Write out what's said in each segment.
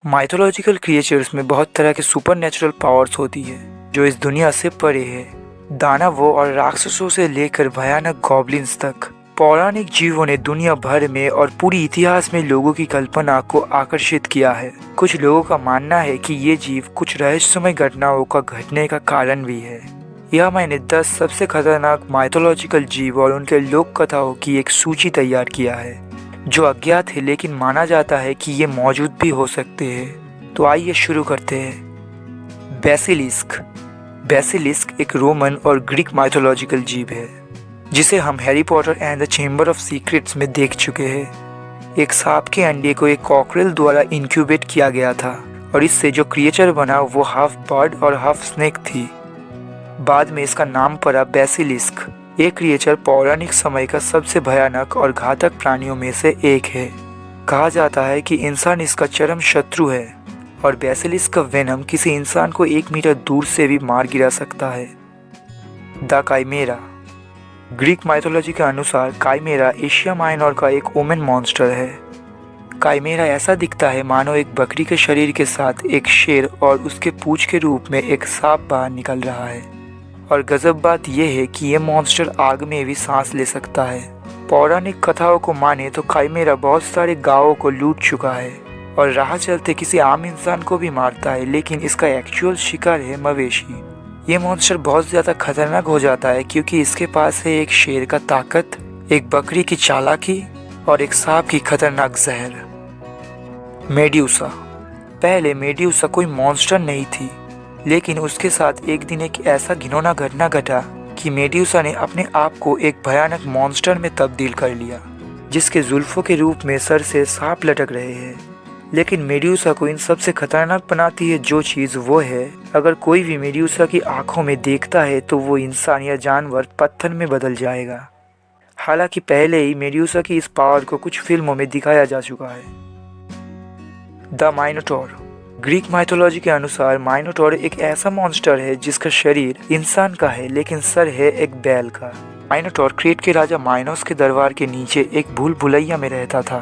Mythological creatures में बहुत तरह के सुपर नेचुरल पावर्स होती है जो इस दुनिया से परे है। दानवों और राक्षसों से लेकर भयानक गॉब्लिन्स तक पौराणिक जीवों ने दुनिया भर में और पूरी इतिहास में लोगों की कल्पना को आकर्षित किया है। कुछ लोगों का मानना है कि ये जीव कुछ रहस्यमय घटनाओं का घटने का कारण भी है। यह मैंने 10 सबसे खतरनाक माइथोलॉजिकल जीव और उनके लोक कथाओं की एक सूची तैयार किया है जो अज्ञात है लेकिन माना जाता है कि ये मौजूद भी हो सकते हैं। तो आइए शुरू करते हैं। बेसिलिस्क। बेसिलिस्क एक रोमन और ग्रीक माइथोलॉजिकल जीव है जिसे हम Harry Potter and the chamber of secrets में देख चुके हैं। एक सांप के अंडे को एक कॉकरेल द्वारा इंक्यूबेट किया गया था और इससे जो क्रिएचर बना वो हाफ बर्ड और हाफ स्नेक थी। बाद में इसका नाम पड़ा बेसिलिस्क। ये क्रिएचर पौराणिक समय का सबसे भयानक और घातक प्राणियों में से एक है। कहा जाता है कि इंसान इसका चरम शत्रु है और बेसिलिस्क का वेनम किसी इंसान को 1 मीटर दूर से भी मार गिरा सकता है। The chimera. ग्रीक माइथोलॉजी के अनुसार काइमेरा एशिया माइनर का एक ओमेन मॉन्स्टर है। काइमेरा ऐसा दिखता है मानो एक बकरी के शरीर के साथ एक शेर और उसके पूंछ के रूप में एक सांप बाहर निकल रहा है। और गजब बात यह है कि यह मॉन्स्टर आग में भी सांस ले सकता है। पौराणिक कथाओं को माने तो काइमेरा बहुत सारे गांवों को लूट चुका है और राह चलते किसी आम इंसान को भी मारता है, लेकिन इसका एक्चुअल शिकार है मवेशी। ये मॉन्स्टर बहुत ज़्यादा खतरनाक हो जाता है क्योंकि इसके पास है एक शेर का ताकत, एक बकरी की चालाकी और एक सांप की खतरनाक जहर। मेड्यूसा। पहले मेड्यूसा कोई मॉन्स्टर नहीं थी, लेकिन उसके साथ एक दिन एक ऐसा घिनौना घटना घटा कि मेड्यूसा ने अपने आप को एक भयानक मॉन्स्टर में तब्दील कर लिया जिसके जुल्फों के रूप में सर से सांप लटक रहे हैं। लेकिन मेड्यूसा को इन सबसे खतरनाक बनाती है जो चीज़ वो है, अगर कोई भी मेड्यूसा की आंखों में देखता है तो वो इंसान या जानवर पत्थर में बदल जाएगा। हालांकि पहले ही मेड्यूसा की इस पावर को कुछ फिल्मों में दिखाया जा चुका है। द माइनोटॉर। ग्रीक माइथोलॉजी के अनुसार माइनोटॉर एक ऐसा मॉन्स्टर है जिसका शरीर इंसान का है लेकिन सर है एक बैल का। माइनोटॉर क्रेट के राजा माइनोस के दरबार के नीचे एक भूल भुलैया में रहता था।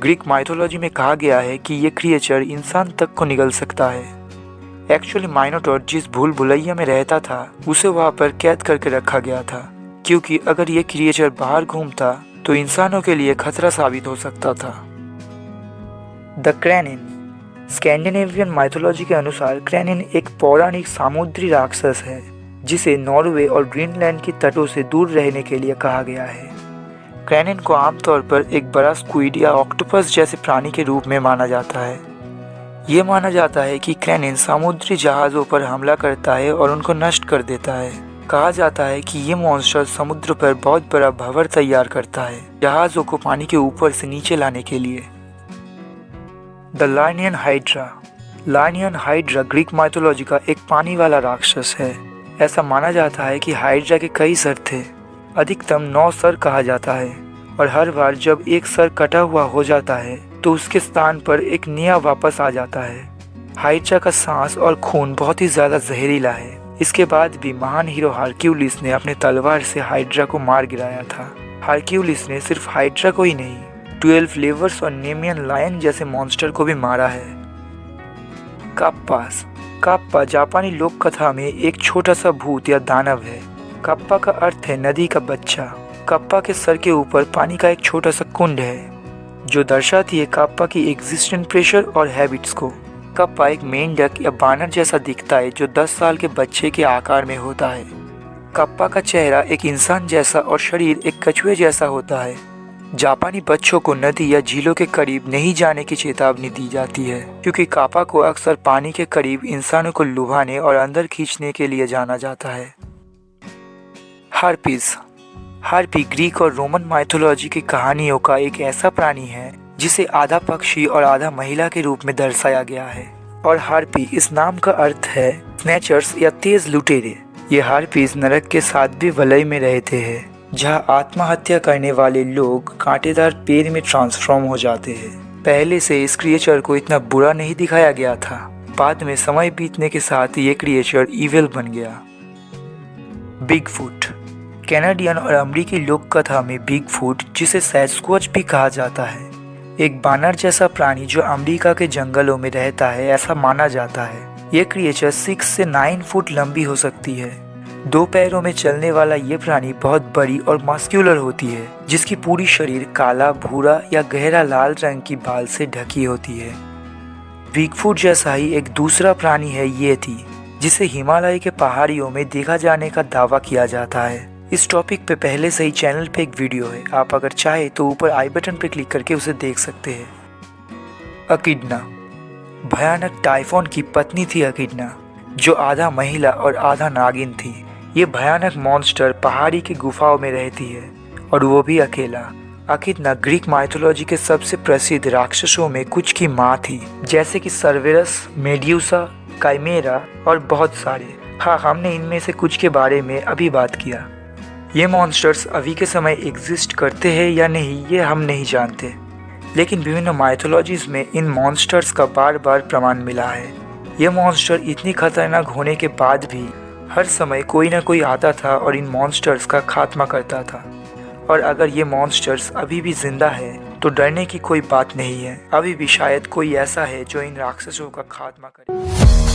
ग्रीक माइथोलॉजी में कहा गया है कि ये क्रिएचर इंसान तक को निगल सकता है। एक्चुअली माइनोटॉर जिस भूल भुलैया में रहता था उसे वहाँ पर कैद करके रखा गया था क्योंकि अगर ये क्रिएचर बाहर घूमता तो इंसानों के लिए खतरा साबित हो सकता था। द क्रैनिन। स्कैंडिनेवियन माइथोलॉजी के अनुसार क्रैनिन एक पौराणिक सामुद्री राक्षस है जिसे नॉर्वे और ग्रीनलैंड की तटों से दूर रहने के लिए कहा गया है। क्रैनिन को आमतौर पर एक बड़ा स्क्विड या ऑक्टोपस जैसे प्राणी के रूप में माना जाता है। ये माना जाता है कि क्रैनिन समुद्री जहाज़ों पर हमला करता है और उनको नष्ट कर देता है। कहा जाता है कि ये मॉन्स्टर समुद्र पर बहुत बड़ा भंवर तैयार करता है जहाज़ों को पानी के ऊपर से नीचे लाने के लिए। The Lernaean hydra. Lernaean hydra Greek mythology का एक पानी वाला राक्षस है। ऐसा माना जाता है कि हाइड्रा के कई सर थे, अधिकतम 9 सर कहा जाता है, और हर बार जब एक सर कटा हुआ हो जाता है तो उसके स्थान पर एक नया वापस आ जाता है। हाइड्रा का सांस और खून बहुत ही ज़्यादा जहरीला है। इसके बाद भी महान हीरो हरक्यूलिस ने अपने तलवार से हाइड्रा को मार गिराया था। हरक्यूलिस ने सिर्फ हाइड्रा को ही नहीं 12 लेवर्स और नेमियन लायन जैसे मॉन्स्टर को भी मारा है। काप्पास। काप्पा जापानी लोक कथा में एक छोटा सा भूत या दानव है। कप्पा का अर्थ है नदी का बच्चा। कप्पा के सर के ऊपर पानी का एक छोटा सा कुंड है जो दर्शाती है कप्पा की एग्जिस्टेंट प्रेशर और हैबिट्स को। कप्पा एक मेंढक या बानर जैसा दिखता है जो 10 साल के बच्चे के आकार में होता है। कप्पा का चेहरा एक इंसान जैसा और शरीर एक कछुए जैसा होता है। जापानी बच्चों को नदी या झीलों के करीब नहीं जाने की चेतावनी दी जाती है क्योंकि काप्पा को अक्सर पानी के करीब इंसानों को लुभाने और अंदर खींचने के लिए जाना जाता है। हार्पीज। हार्पी ग्रीक और रोमन माइथोलॉजी की कहानियों का एक ऐसा प्राणी है जिसे आधा पक्षी और आधा महिला के रूप में दर्शाया गया है, और हार्पी इस नाम का अर्थ है स्नैचर्स या तेज लुटेरे। ये हार्पीज नरक के 7वीं वलय में रहते हैं जहाँ आत्महत्या करने वाले लोग कांटेदार पेड़ में ट्रांसफॉर्म हो जाते हैं। पहले से इस क्रिएचर को इतना बुरा नहीं दिखाया गया था, बाद में समय बीतने के साथ ये क्रिएचर इविल बन गया। बिगफुट। कैनेडियन और अमेरिकी लोक कथा में बिगफुट, जिसे सैस्क्वच भी कहा जाता है, एक बानर जैसा प्राणी जो अमेरिका के जंगलों में रहता है, ऐसा माना जाता है। ये क्रिएचर 6 से 9 फुट लंबी हो सकती है। 2 पैरों में चलने वाला ये प्राणी बहुत बड़ी और मस्क्यूलर होती है, जिसकी पूरी शरीर काला, भूरा या गहरा लाल रंग की बाल से ढकी होती है। बिगफुट जैसा ही एक दूसरा प्राणी है ये थी, जिसे हिमालय के पहाड़ियों में देखा जाने का दावा किया जाता है। इस टॉपिक पे पहले से ही चैनल पे एक वीडियो है, आप अगर चाहे तो ऊपर आई बटन पे क्लिक करके उसे देख सकते हैं। अकिडना भयानक टाइफॉन की पत्नी थी अकिडना, जो आधा महिला और आधा नागिन थी। ये भयानक मॉन्स्टर पहाड़ी की गुफाओं में रहती है और वो भी अकेला। अकिडना ग्रीक माइथोलॉजी के सबसे प्रसिद्ध राक्षसों में कुछ की माँ थी, जैसे कि सर्वेरस, मेड्यूसा, काइमेरा और बहुत सारे। हाँ, हमने इनमें से कुछ के बारे में अभी बात किया। ये मॉन्स्टर्स अभी के समय एग्जिस्ट करते हैं या नहीं ये हम नहीं जानते, लेकिन विभिन्न माइथोलॉजीज में इन मॉन्स्टर्स का बार बार प्रमाण मिला है। ये मॉन्स्टर इतनी खतरनाक होने के बाद भी हर समय कोई ना कोई आता था और इन मॉन्स्टर्स का खात्मा करता था। और अगर ये मॉन्स्टर्स अभी भी जिंदा है तो डरने की कोई बात नहीं है। अभी भी शायद कोई ऐसा है जो इन राक्षसों का खात्मा करे।